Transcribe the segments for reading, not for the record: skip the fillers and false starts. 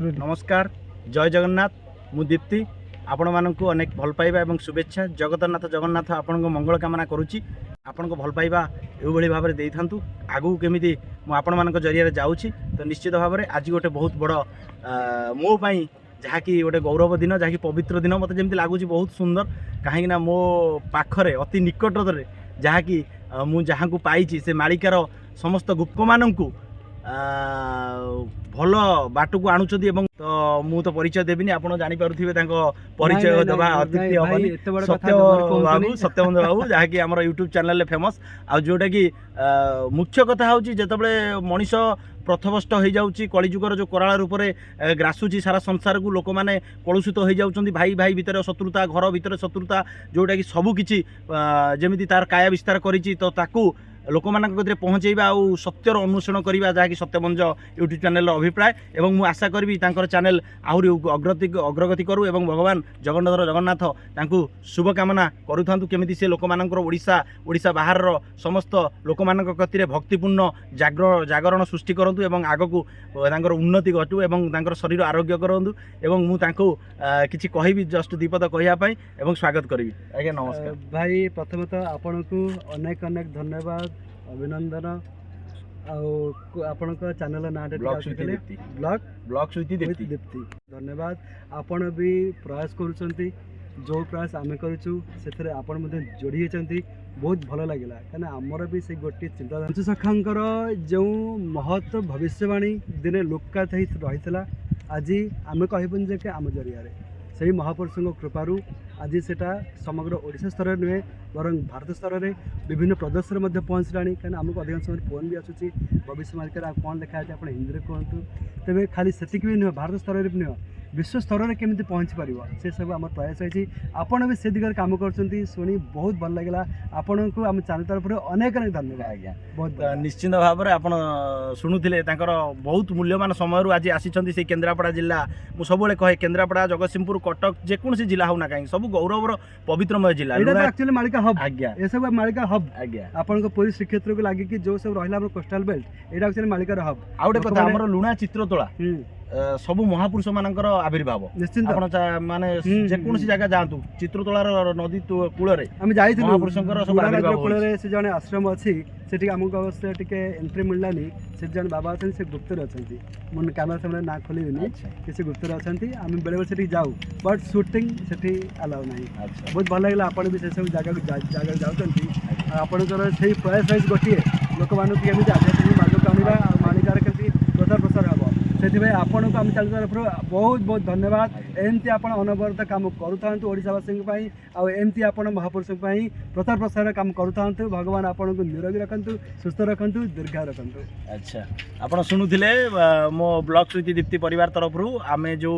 नमस्कार जय जगन्नाथ मु दीप्ति आपण मानक अनेक भल पाइबा एवं शुभेच्छा जगन्नाथ जगन्नाथ आपण मंगल कामना करुच्ची आपण भल पाइबा एभली भाव में दे था आगू केमी आपण जरिया जाऊँगी तो निश्चित भाव में आज गोटे बहुत बड़ मो पाई जहाँकि गोटे गौरव दिन जहाँकि पवित्र दिन मत जमी लगुच बहुत सुंदर कहीं मो पाखरे अति निकट जहाँकि मु जहाँ को पाई से मालिकार समस्त गुप्त मानू भल बाट को आणुंट तो मु तो परिचय देविनी आप जानीपे परिचय देवा अतिथि हेनी सत्यबंधु बाबू जहाँकि आम यूट्यूब चैनल फेमस आ जोटा कि मुख्य कथा हूँ जिते मनीष प्रथमष्ट हो जाऊँगी कलिजुगर जो कराल रूप से ग्रासुची सारा संसार को लोक मैंने कलुषित हो जाउछन्ति भाई भाई भितर शत्रुता घर भितर शत्रुता जोटा कि सबकि जमी तार काया विस्तार करी तो ताकू लोक मान पहुँचेबा आ सत्यर अन्वेषण करवा जहाँकि सत्यबंज यूट्यूब चैनल अभिप्राय एवं मु आशा करी चैनल आहरी अग्रगति करू एवं भगवान जगन्नाथ तांकु शुभकामना करूँ केमी से लोक मानकर ओडिशा बाहर समस्त लोक मान गति भक्तिपूर्ण जागरण सृष्टि करूँ एवं आगक उन्नति घटू एवं शरीर आरोग्य करूँ एवं मुझे किसी कहबी जस्ट दीपद कहवाई एवं स्वागत करी आज्ञा नमस्कार भाई प्रथमतः आपन को अनेक अनेक धन्यवाद अभिनंदन आपण चैनल ना ब्लॉग स्वीति दीप्ति धन्यवाद आपण भी प्रयास करुँच जो प्रयास आम करूँ से आपण जोड़ी होती बहुत भल लगे कहीं आमर भी से गोटे चिंताधारा सखांकर जो महत्व भविष्यवाणी दिने लुकात रही आज आम कहबन जे आम जरिया से ही महापुरुषों कृपारू आज सेटा समग्र ओडिशा स्तर नुहे बर भारत स्तर में विभिन्न प्रदेश में पहुँचला कहीं आमको अधिकांश समय फोन भी आसूँ भविष्य मार्केट कौन लिखा है आप हिंदी में कहतु तेज खाली से भी नुह भारत स्तर में भी नुह विश्व स्तर में केमी पहुँच पार से सब आम प्रयास होती आपड़ भी से दिगरे कम कर शुणी बहुत भल लगे आपण को आम चैनल तरफ अनेक अनेक धन्यवाद आज्ञा बहुत निश्चित भाव में आप शुणुले बहुत मूल्यवान समय आज आसी से केन्द्रापड़ा जिला मुझे सब कहे केन्द्रापड़ा जगतसिंहपुर कटक जेकोसी जिला होना कहीं सब गौरवर पवित्रमय जिला एक्चुअली मालिका हब आज्ञा ये सब मालिका हब आज्ञा आपन पुरी श्रीक्षेत्र को लगे जो सब रहा कोस्टाल बेल्ट यहाँ एक्चुअली मालिकार हब आ गोटे कथा आम लुणा चित्रतोला सब महापुरुष मानकर आविर्भाव निश्चिंत माने जेकोसी जगह जातु चित्रतोलार नदी कूल महापुरुषंकर कूल से जड़े आश्रम अच्छी से आमको अवश्य टे एंट्री मिललानी से जन बाबा अच्छे से गुप्तर अच्छा मुझे कैमेरा सामने ना खोलनी किसी गुप्तर अच्छा आम बेले बेले से जाऊ बट शूटिंग से अलाउ ना बहुत भल लगे आप भी से सब जगह जाऊँगी आपंकर से प्रयास रही गोटे लोक मानक केमी आध्यात्मिक मार्ग आने मालिकार के प्रचार प्रसार हम से आपण को आम चैनल तरफ बहुत बहुत धन्यवाद एमती आप अनवरत कम करूशावासी आमती आप महापुरुष प्रचार प्रसार कम करूँ भगवान आपन को निरोगी रखु सुस्थ रखु दीर्घ रखु अच्छा आप शुणुले मो ब्लॉग स्वीति दीप्ति परिवार तरफ आम जो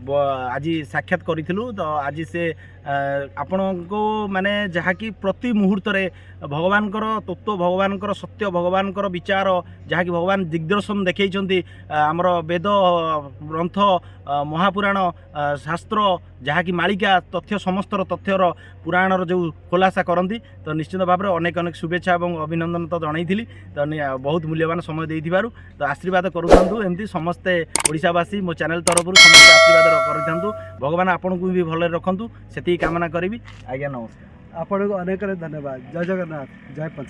आज साक्षात करूँ तो आज से आपण को माने जहाँकि प्रति मुहूर्त भगवान तत्व भगवान सत्य भगवान विचार जहाँकि भगवान दिग्दर्शन देखते आमर वेद ग्रंथ महापुराण शास्त्र जहाँकि मालिका तथ्य समस्त तथ्यर पुराणर जो खुलासा करती तो निश्चित भाव में अनेक अनेक शुभेच्छा और अभिनंदन तो जनईली तो बहुत मूल्यवान समय दे तो आशीर्वाद करूँ एमती समस्ते ओडिशावासी मो चैनल तरफ समस्त आशीर्वाद करूँ भगवान आपन को भी भल रखु से कामना करी आज्ञा नमस्कार आपको अनेक अनेक धन्यवाद जय जगन्नाथ जय पंच